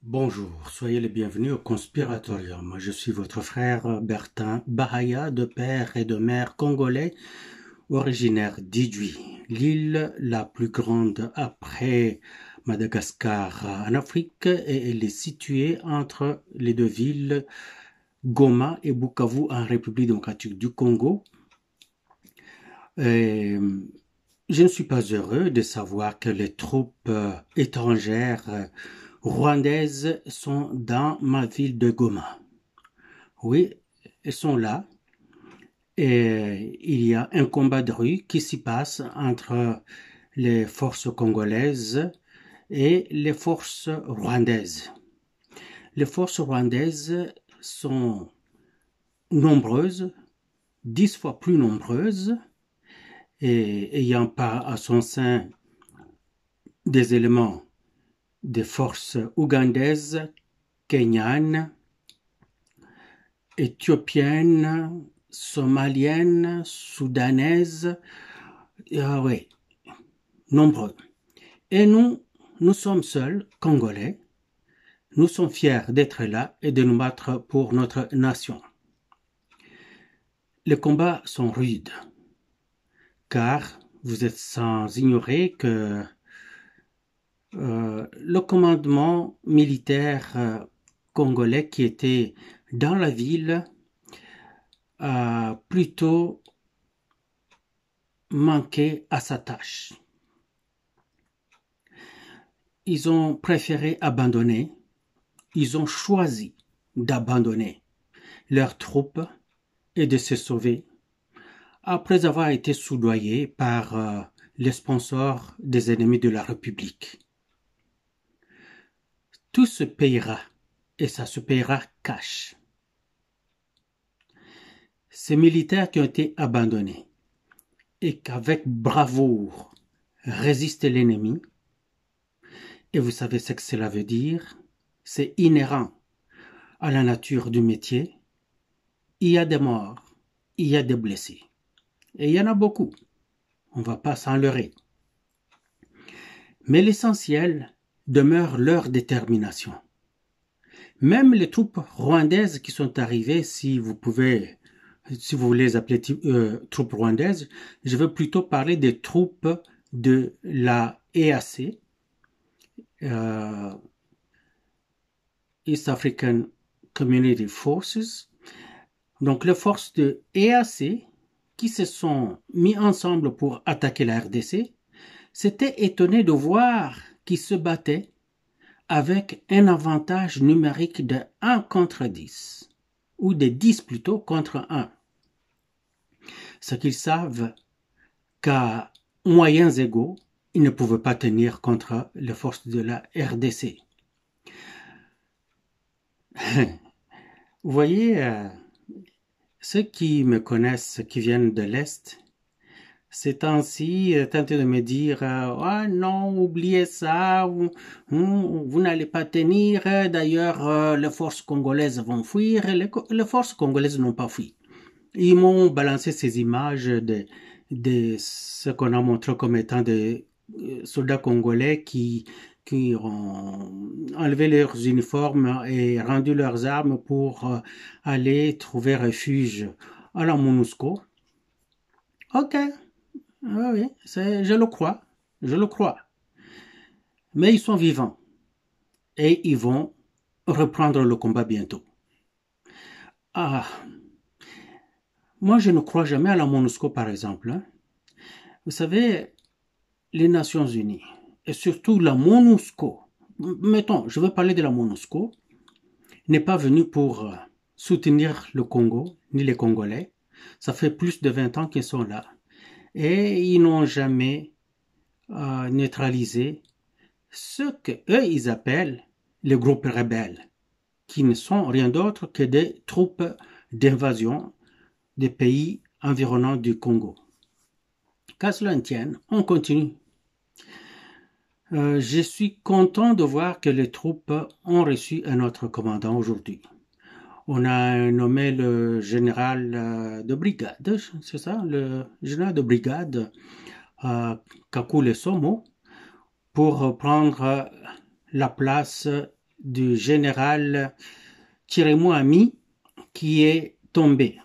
Bonjour, soyez les bienvenus au Conspiratorium. Je suis votre frère Bertin Bahaya, de père et de mère congolais, originaire d'Idjouy, l'île la plus grande après Madagascar en Afrique, et elle est située entre les deux villes Goma et Bukavu en République démocratique du Congo. Et je ne suis pas heureux de savoir que les troupes étrangères rwandaises sont dans ma ville de Goma. Oui, elles sont là. Et il y a un combat de rue qui s'y passe entre les forces congolaises et les forces rwandaises. Les forces rwandaises sont nombreuses, 10 fois plus nombreuses, et ayant pas à son sein des éléments des forces ougandaises, kenyanes, éthiopiennes, somaliennes, soudanaises, oui, nombreux. Et nous sommes seuls, Congolais. Nous sommes fiers d'être là et de nous battre pour notre nation. Les combats sont rudes, car vous êtes sans ignorer que le commandement militaire congolais qui était dans la ville a plutôt manqué à sa tâche. Ils ont préféré abandonner, ils ont choisi d'abandonner leurs troupes et de se sauver après avoir été soudoyés par les sponsors des ennemis de la République. Tout se payera, et ça se payera cash. Ces militaires qui ont été abandonnés et qu'avec bravoure résistent l'ennemi, et vous savez ce que cela veut dire, c'est inhérent à la nature du métier. Il y a des morts, il y a des blessés, et il y en a beaucoup, on ne va pas s'en leurrer. Mais l'essentiel demeure leur détermination. Même les troupes rwandaises qui sont arrivées, si vous voulez les appeler troupes rwandaises, je veux plutôt parler des troupes de la EAC, East African Community Forces. Donc les forces de EAC qui se sont mis ensemble pour attaquer la RDC s'étaient étonnés de voir qu'ils se battaient avec un avantage numérique de 1 contre 10, ou de 10 plutôt contre 1. Ce qu'ils savent qu'à moyens égaux, ils ne pouvaient pas tenir contre les forces de la RDC. Vous voyez, ceux qui me connaissent, qui viennent de l'Est, ces temps-ci, tentent de me dire ah non, oubliez ça, vous n'allez pas tenir, d'ailleurs les forces congolaises vont fuir. Les forces congolaises n'ont pas fui. Ils m'ont balancé ces images de ce qu'on a montré comme étant des soldats congolais qui ont enlevé leurs uniformes et rendu leurs armes pour aller trouver refuge à la MONUSCO. Ok, oui, je le crois. Mais ils sont vivants et ils vont reprendre le combat bientôt. Ah, moi je ne crois jamais à la MONUSCO par exemple. Vous savez, les Nations Unies et surtout la MONUSCO, mettons, je veux parler de la MONUSCO, n'est pas venue pour soutenir le Congo ni les Congolais. Ça fait plus de 20 ans qu'ils sont là. Et ils n'ont jamais neutralisé ce qu'eux, ils appellent les groupes rebelles, qui ne sont rien d'autre que des troupes d'invasion des pays environnants du Congo. Qu'à cela ne tienne, on continue. Je suis content de voir que les troupes ont reçu un autre commandant aujourd'hui. On a nommé le général de brigade, c'est ça, le général de brigade Kakule Somo, pour prendre la place du général Tiremu qui est tombé.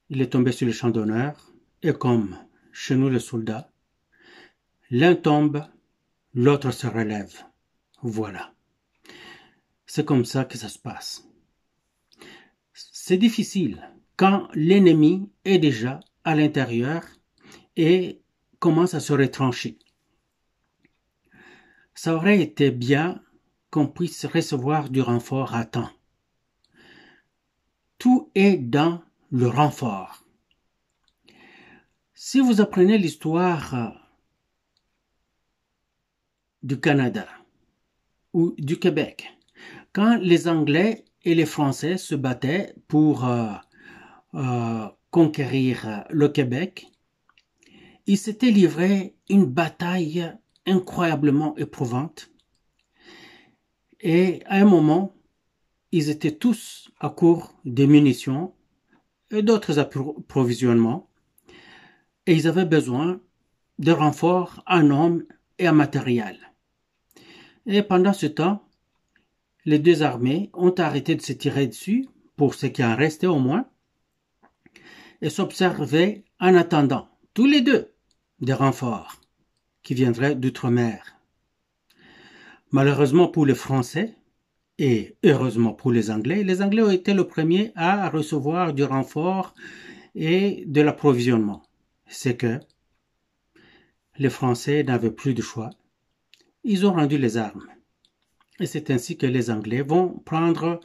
Il est tombé sur le champ d'honneur et comme chez nous les soldats, l'un tombe, l'autre se relève. Voilà. C'est comme ça que ça se passe. C'est difficile quand l'ennemi est déjà à l'intérieur et commence à se retrancher. Ça aurait été bien qu'on puisse recevoir du renfort à temps. Tout est dans le renfort. Si vous apprenez l'histoire du Canada ou du Québec, quand les Anglais et les Français se battaient pour conquérir le Québec, ils s'étaient livrés une bataille incroyablement éprouvante. Et à un moment, ils étaient tous à court de munitions et d'autres approvisionnements. Et ils avaient besoin de renforts en hommes et en matériel. Et pendant ce temps, les deux armées ont arrêté de se tirer dessus, pour ce qui en restait au moins, et s'observaient en attendant, tous les deux, des renforts qui viendraient d'outre-mer. Malheureusement pour les Français, et heureusement pour les Anglais ont été le premier à recevoir du renfort et de l'approvisionnement. C'est que les Français n'avaient plus de choix. Ils ont rendu les armes. Et c'est ainsi que les Anglais vont prendre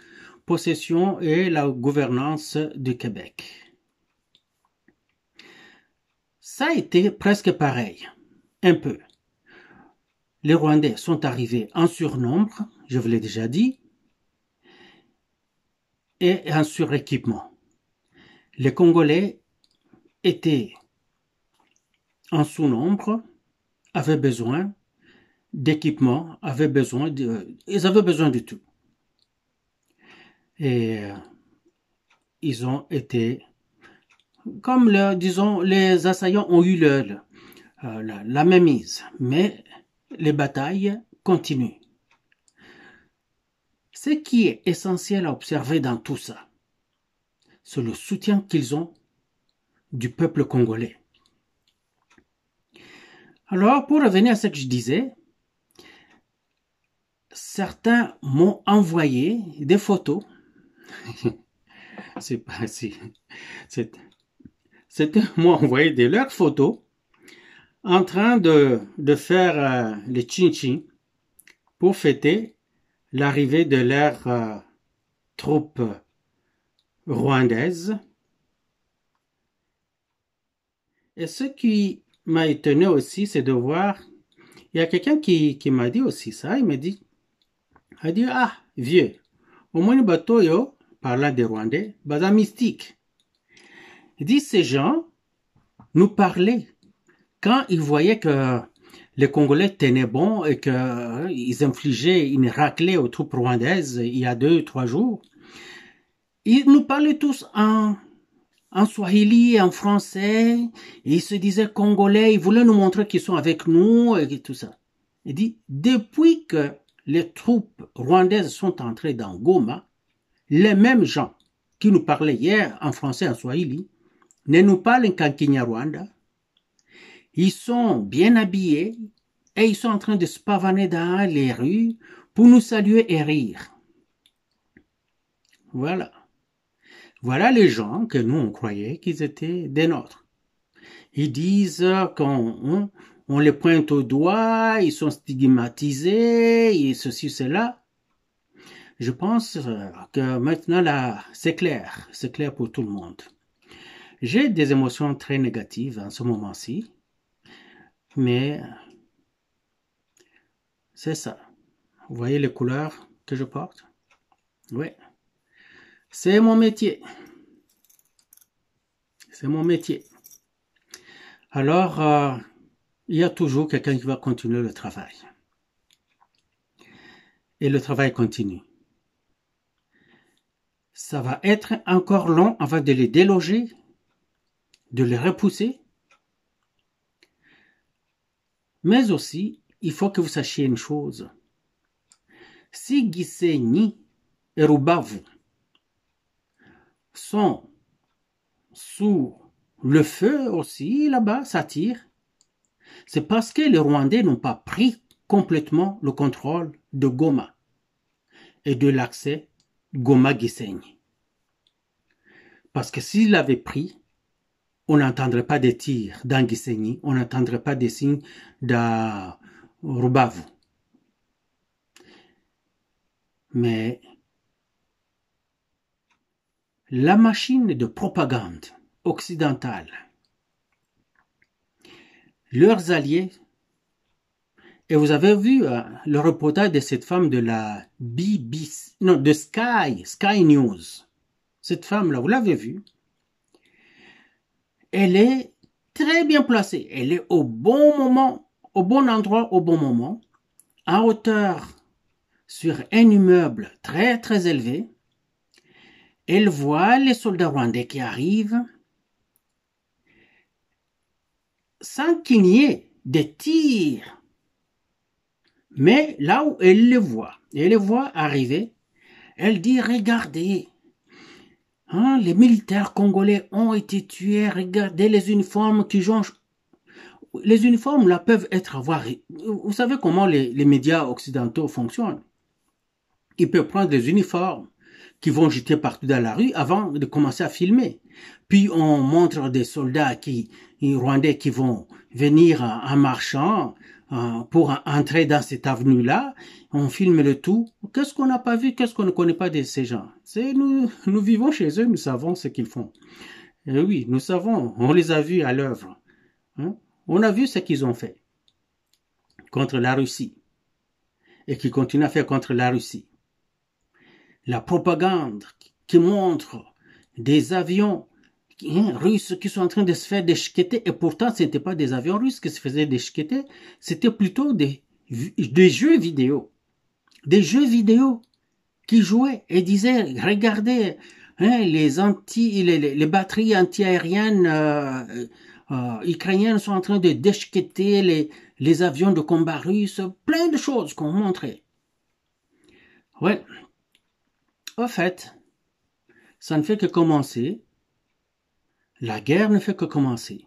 possession et la gouvernance du Québec. Ça a été presque pareil, un peu. Les Rwandais sont arrivés en surnombre, je vous l'ai déjà dit, et en suréquipement. Les Congolais étaient en sous-nombre, avaient besoin d'équipement, ils avaient besoin de tout. Et ils ont été, comme les assaillants ont eu la mainmise, mais les batailles continuent. Ce qui est essentiel à observer dans tout ça, c'est le soutien qu'ils ont du peuple congolais. Alors, pour revenir à ce que je disais, certains m'ont envoyé des photos. Certains m'ont envoyé leurs photos en train de faire les chin-chin pour fêter l'arrivée de leurs troupes rwandaises. Et ce qui m'a étonné aussi, c'est de voir, il y a quelqu'un qui m'a dit aussi ça, il dit, ah, vieux, au moins bateau yo, parlant des Rwandais, baza mystique. Il dit, ces gens nous parlaient quand ils voyaient que les Congolais tenaient bon et qu'ils infligeaient une raclée aux troupes rwandaises il y a 2-3 jours. Ils nous parlaient tous en Swahili, en français, et ils se disaient Congolais, ils voulaient nous montrer qu'ils sont avec nous et tout ça. Il dit, depuis que les troupes rwandaises sont entrées dans Goma, les mêmes gens qui nous parlaient hier en français, en Swahili, ne nous parlent qu'en Kinyarwanda. Ils sont bien habillés et ils sont en train de se pavaner dans les rues pour nous saluer et rire. Voilà. Voilà les gens que nous, on croyait qu'ils étaient des nôtres. Ils disent qu'on les pointe au doigt, ils sont stigmatisés, et ceci, cela. Je pense que maintenant, là, c'est clair pour tout le monde. J'ai des émotions très négatives en ce moment-ci, mais c'est ça. Vous voyez les couleurs que je porte? Oui. C'est mon métier. C'est mon métier. Alors, il y a toujours quelqu'un qui va continuer le travail. Et le travail continue. Ça va être encore long avant de les déloger, de les repousser. Mais aussi, il faut que vous sachiez une chose. Si Gisenyi et Rubavu sont sous le feu aussi, là-bas, ça tire, c'est parce que les Rwandais n'ont pas pris complètement le contrôle de Goma et de l'accès Goma-Gisenyi. Parce que s'ils l'avaient pris, on n'entendrait pas des tirs dans Gisenyi, on n'entendrait pas des signes de Rubavu. Mais la machine de propagande occidentale, leurs alliés, et vous avez vu le reportage de cette femme de la BBC, non, de Sky News. Cette femme-là, vous l'avez vue, elle est très bien placée. Elle est au bon moment, au bon endroit, au bon moment, en hauteur sur un immeuble très très élevé. Elle voit les soldats rwandais qui arrivent sans qu'il n'y ait des tirs. Mais là où elle les voit arriver, elle dit, regardez, hein, les militaires congolais ont été tués, regardez les uniformes qui changent. Les uniformes là peuvent avoir... Vous savez comment les médias occidentaux fonctionnent. Ils peuvent prendre des uniformes qui vont jeter partout dans la rue avant de commencer à filmer. Puis on montre des soldats rwandais qui vont venir en marchant pour entrer dans cette avenue-là. On filme le tout. Qu'est-ce qu'on n'a pas vu? Qu'est-ce qu'on ne connaît pas de ces gens? Nous vivons chez eux, nous savons ce qu'ils font. Et oui, nous savons, on les a vus à l'œuvre. Hein? On a vu ce qu'ils ont fait contre la Russie et qu'ils continuent à faire contre la Russie. La propagande qui montre des avions russes qui sont en train de se faire déchiqueter, et pourtant ce n'étaient pas des avions russes qui se faisaient déchiqueter, c'était plutôt des jeux vidéo. Des jeux vidéo qui jouaient et disaient, regardez, les batteries anti-aériennes ukrainiennes sont en train de déchiqueter les avions de combat russes, plein de choses qu'on montrait. Ouais. En fait, ça ne fait que commencer. La guerre ne fait que commencer.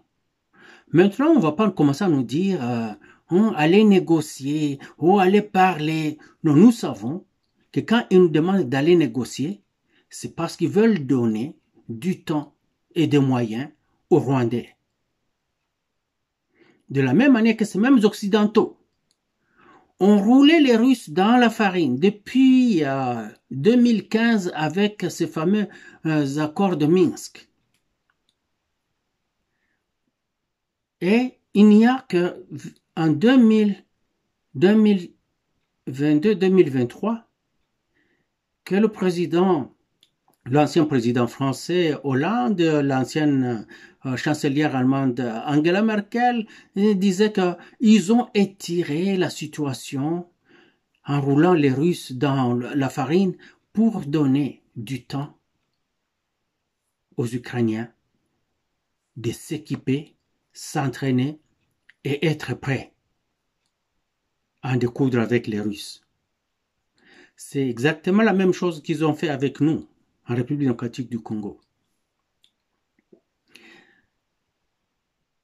Maintenant, on ne va pas commencer à nous dire allez négocier ou allez parler. Non, nous savons que quand ils nous demandent d'aller négocier, c'est parce qu'ils veulent donner du temps et des moyens aux Rwandais. De la même manière que ces mêmes Occidentaux ont roulé les Russes dans la farine depuis 2015 avec ces fameux accords de Minsk. Et il n'y a que en 2022-2023 que l'ancien président français Hollande, l'ancienne chancelière allemande Angela Merkel disaient qu'ils ont étiré la situation en roulant les Russes dans la farine pour donner du temps aux Ukrainiens de s'équiper, s'entraîner et être prêts à en découdre avec les Russes. C'est exactement la même chose qu'ils ont fait avec nous en République démocratique du Congo.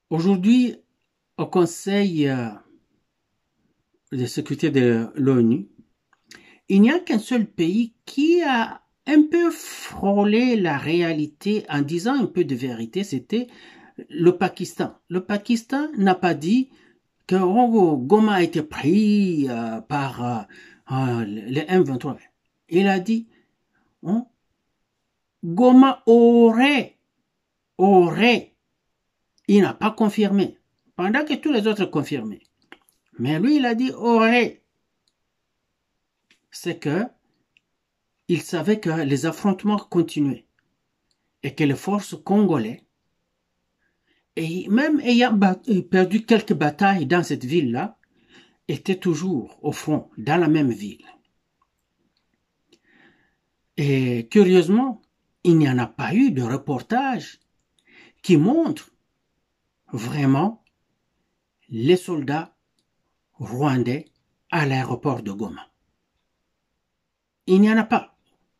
Aujourd'hui, au Conseil de sécurité de l'ONU, il n'y a qu'un seul pays qui a un peu frôlé la réalité en disant un peu de vérité, c'était le Pakistan. Le Pakistan n'a pas dit que Goma a été pris par les M23. Il a dit Goma aurait. Il n'a pas confirmé, pendant que tous les autres confirmaient. Mais lui, il a dit aurait. C'est que il savait que les affrontements continuaient et que les forces congolaises, et même ayant perdu quelques batailles dans cette ville-là, étaient toujours au front, dans la même ville. Et curieusement, il n'y en a pas eu de reportage qui montre vraiment les soldats rwandais à l'aéroport de Goma. il n'y en a pas.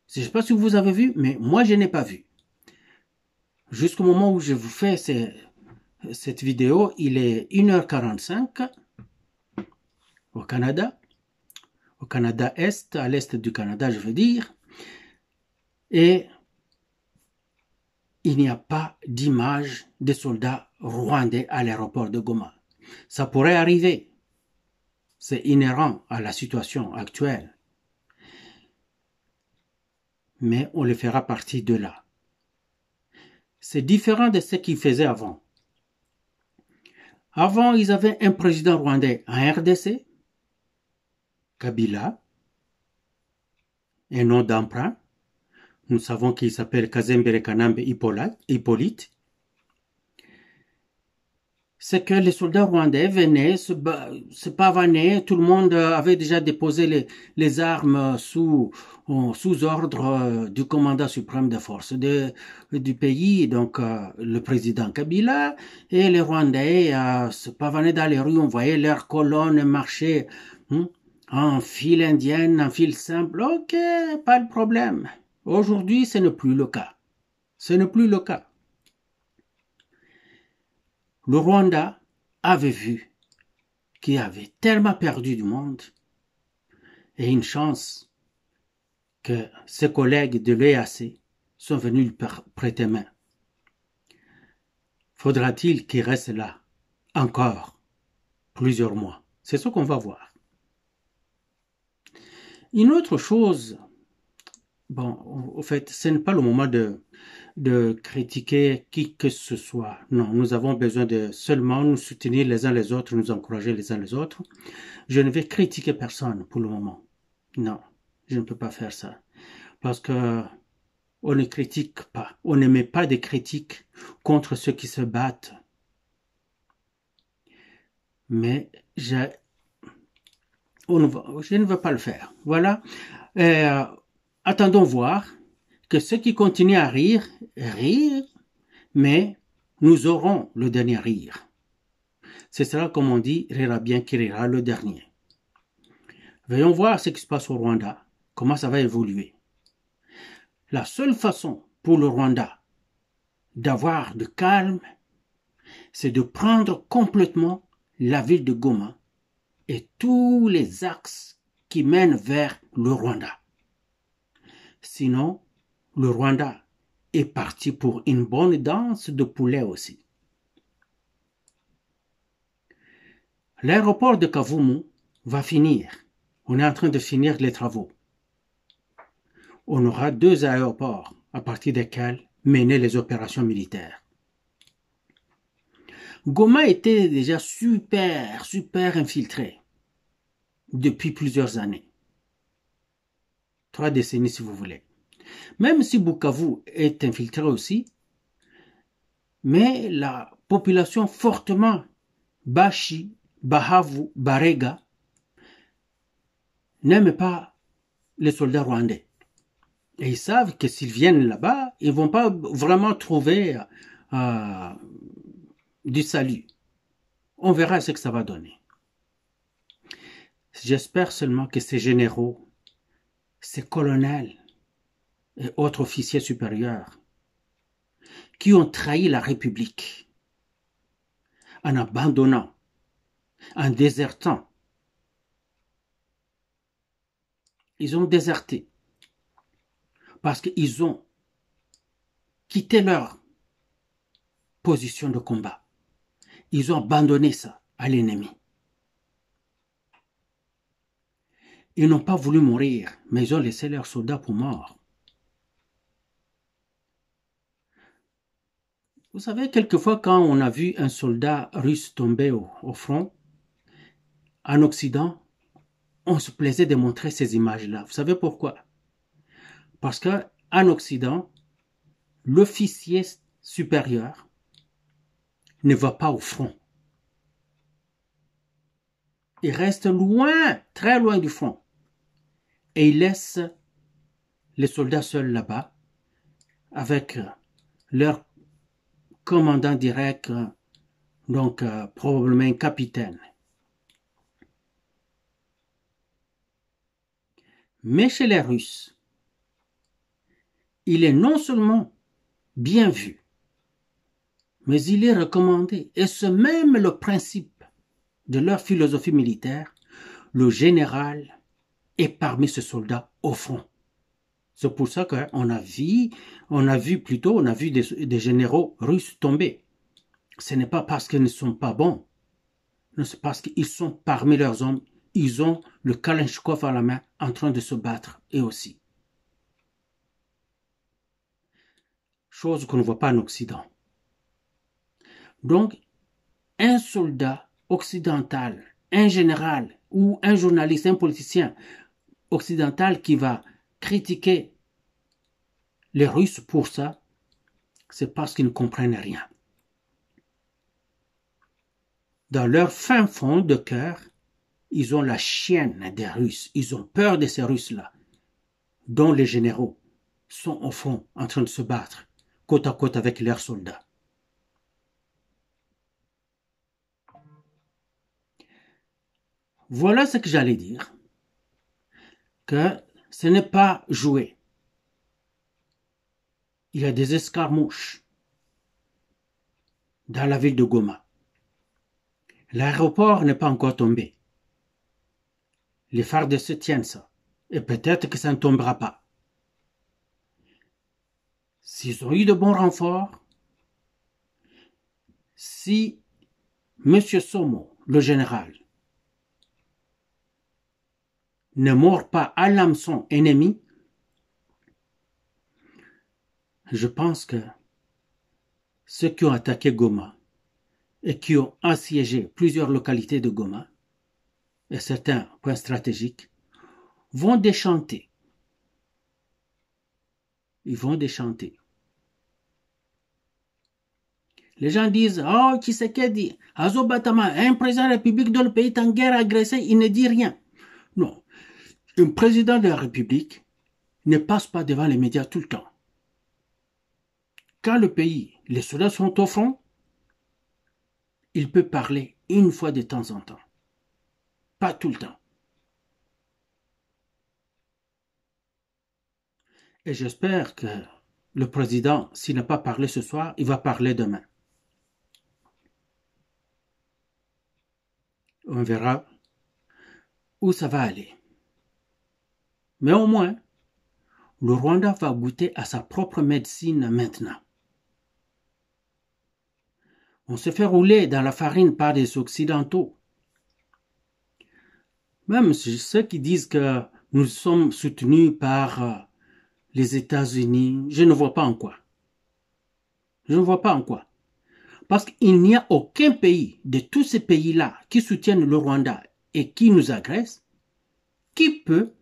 Je ne sais pas si vous avez vu, mais moi, je n'ai pas vu. Jusqu'au moment où je vous fais cette vidéo, il est 1h45 au Canada Est, à l'est du Canada, je veux dire, et il n'y a pas d'image des soldats rwandais à l'aéroport de Goma. Ça pourrait arriver. C'est inhérent à la situation actuelle. Mais on le fera partie de là. C'est différent de ce qu'ils faisaient avant. Avant, ils avaient un président rwandais en RDC, Kabila, un nom d'emprunt. Nous savons qu'il s'appelle Kazembere Kanambe Hippolyte. C'est que les soldats rwandais venaient, se pavanaient, tout le monde avait déjà déposé les armes sous ordre du commandant suprême des forces du pays, donc le président Kabila, et les Rwandais se pavanaient dans les rues, on voyait leurs colonnes marcher en file indienne, en file simple. Ok, pas de problème. Aujourd'hui, ce n'est plus le cas. Ce n'est plus le cas. Le Rwanda avait vu qu'il avait tellement perdu du monde et une chance que ses collègues de l'EAC sont venus lui prêter main. Faudra-t-il qu'il reste là encore plusieurs mois? C'est ce qu'on va voir. Une autre chose, bon, au fait, ce n'est pas le moment de critiquer qui que ce soit. Non, nous avons besoin de seulement nous soutenir les uns les autres, nous encourager les uns les autres. Je ne vais critiquer personne pour le moment. Non, je ne peux pas faire ça. Parce que on ne critique pas, on ne met pas de critiques contre ceux qui se battent. Mais je ne veux pas le faire. Voilà. Attendons voir que ceux qui continuent à rire, mais nous aurons le dernier rire. Ce sera, comme on dit, rira bien qui rira le dernier. Voyons voir ce qui se passe au Rwanda, comment ça va évoluer. La seule façon pour le Rwanda d'avoir de calme, c'est de prendre complètement la ville de Goma et tous les axes qui mènent vers le Rwanda. Sinon, le Rwanda est parti pour une bonne danse de poulet aussi. L'aéroport de Kavumu va finir. On est en train de finir les travaux. On aura 2 aéroports à partir desquels mener les opérations militaires. Goma était déjà super infiltré depuis plusieurs années. 3 décennies si vous voulez. Même si Bukavu est infiltré aussi, mais la population fortement Bashi, Bahavu, Barega n'aime pas les soldats rwandais. Et ils savent que s'ils viennent là-bas, ils ne vont pas vraiment trouver du salut. On verra ce que ça va donner. J'espère seulement que ces généraux, ces colonels et autres officiers supérieurs qui ont trahi la République en abandonnant, en désertant, ils ont déserté parce qu'ils ont quitté leur position de combat. Ils ont abandonné ça à l'ennemi. Ils n'ont pas voulu mourir, mais ils ont laissé leurs soldats pour morts. Vous savez, quelquefois, quand on a vu un soldat russe tomber au front, en Occident, on se plaisait de montrer ces images-là. Vous savez pourquoi? Parce qu'en Occident, l'officier supérieur ne va pas au front. Il reste loin, très loin du front. Et il laisse les soldats seuls là-bas, avec leur commandant direct, donc probablement un capitaine. Mais chez les Russes, il est non seulement bien vu, mais il est recommandé. Et c'est même le principe de leur philosophie militaire. Le général est parmi ces soldats au front. C'est pour ça qu'on a vu des généraux russes tomber. Ce n'est pas parce qu'ils ne sont pas bons, c'est parce qu'ils sont parmi leurs hommes. Ils ont le Kalachnikov à la main en train de se battre, eux aussi. Chose qu'on ne voit pas en Occident. Donc, un soldat occidental, un général ou un journaliste, un politicien occidental qui va critiquer les Russes pour ça, c'est parce qu'ils ne comprennent rien. Dans leur fin fond de cœur, ils ont la chienne des Russes. Ils ont peur de ces Russes-là, dont les généraux sont au front en train de se battre, côte à côte avec leurs soldats. Voilà ce que j'allais dire. Que ce n'est pas joué. Il y a des escarmouches dans la ville de Goma. L'aéroport n'est pas encore tombé. Les FARDC se tiennent ça. Et peut-être que ça ne tombera pas. S'ils ont eu de bons renforts, si M. Somo, le général, ne mord pas à l'hameçon ennemi, je pense que ceux qui ont attaqué Goma et qui ont assiégé plusieurs localités de Goma et certains points stratégiques vont déchanter. Ils vont déchanter. Les gens disent, oh, Tshisekedi, Azobatama, un président de la République dont le pays est en guerre agressé, il ne dit rien. Non. Un président de la République ne passe pas devant les médias tout le temps. Quand le pays, les soldats sont au front, il peut parler une fois de temps en temps. Pas tout le temps. Et j'espère que le président, s'il n'a pas parlé ce soir, il va parler demain. On verra où ça va aller. Mais au moins, le Rwanda va goûter à sa propre médecine maintenant. On se fait rouler dans la farine par des Occidentaux. Même ceux qui disent que nous sommes soutenus par les États-Unis, je ne vois pas en quoi. Je ne vois pas en quoi. Parce qu'il n'y a aucun pays de tous ces pays-là qui soutiennent le Rwanda et qui nous agressent, qui peut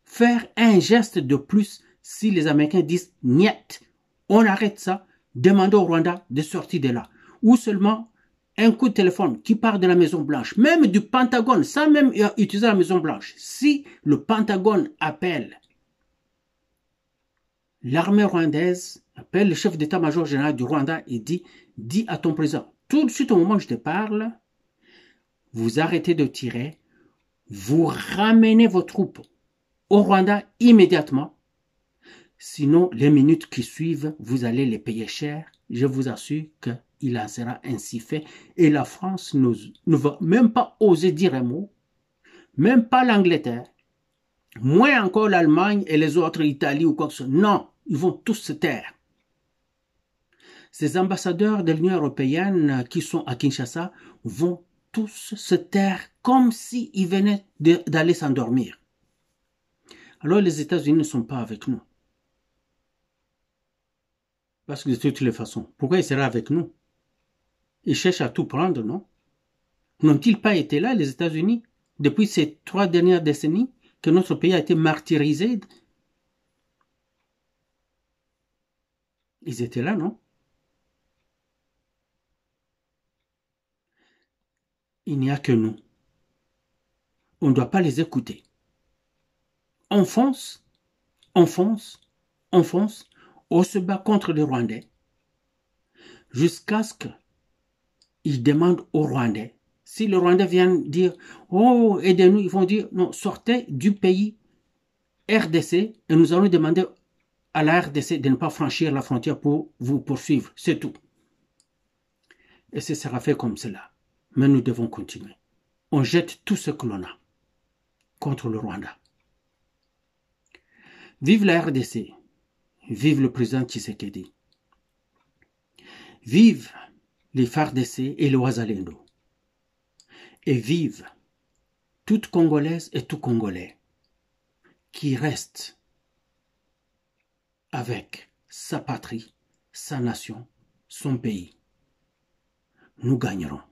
faire un geste de plus si les Américains disent « niet ». On arrête ça, demandez au Rwanda de sortir de là. Ou seulement un coup de téléphone qui part de la Maison Blanche, même du Pentagone, sans même utiliser la Maison Blanche. Si le Pentagone appelle l'armée rwandaise, appelle le chef d'état-major général du Rwanda et dit « dis à ton président, tout de suite au moment où je te parle, vous arrêtez de tirer, vous ramenez vos troupes au Rwanda immédiatement. Sinon, les minutes qui suivent, vous allez les payer cher. Je vous assure qu'il en sera ainsi fait. Et la France ne va même pas oser dire un mot, même pas l'Angleterre, moins encore l'Allemagne et les autres, l'Italie ou quoi que ce soit. Non, ils vont tous se taire. Ces ambassadeurs de l'Union européenne qui sont à Kinshasa vont tous se taire comme s'ils venaient d'aller s'endormir. Alors les États-Unis ne sont pas avec nous. Parce que de toutes les façons, pourquoi ils seraient avec nous? Ils cherchent à tout prendre, non? N'ont-ils pas été là, les États-Unis, depuis ces 3 dernières décennies, que notre pays a été martyrisé? Ils étaient là, non? Il n'y a que nous. On ne doit pas les écouter. On fonce, on fonce, on fonce, on se bat contre les Rwandais, jusqu'à ce qu'ils demandent aux Rwandais. Si le Rwandais vient dire « Oh, aidez-nous », ils vont dire « Non, sortez du pays RDC et nous allons demander à la RDC de ne pas franchir la frontière pour vous poursuivre. C'est tout. Et ce sera fait comme cela. Mais nous devons continuer. On jette tout ce que l'on a contre le Rwanda. Vive la RDC. Vive le président Tshisekedi. Vive les FARDC et le Ouazalendo. Et vive toute Congolaise et tout Congolais qui reste avec sa patrie, sa nation, son pays. Nous gagnerons.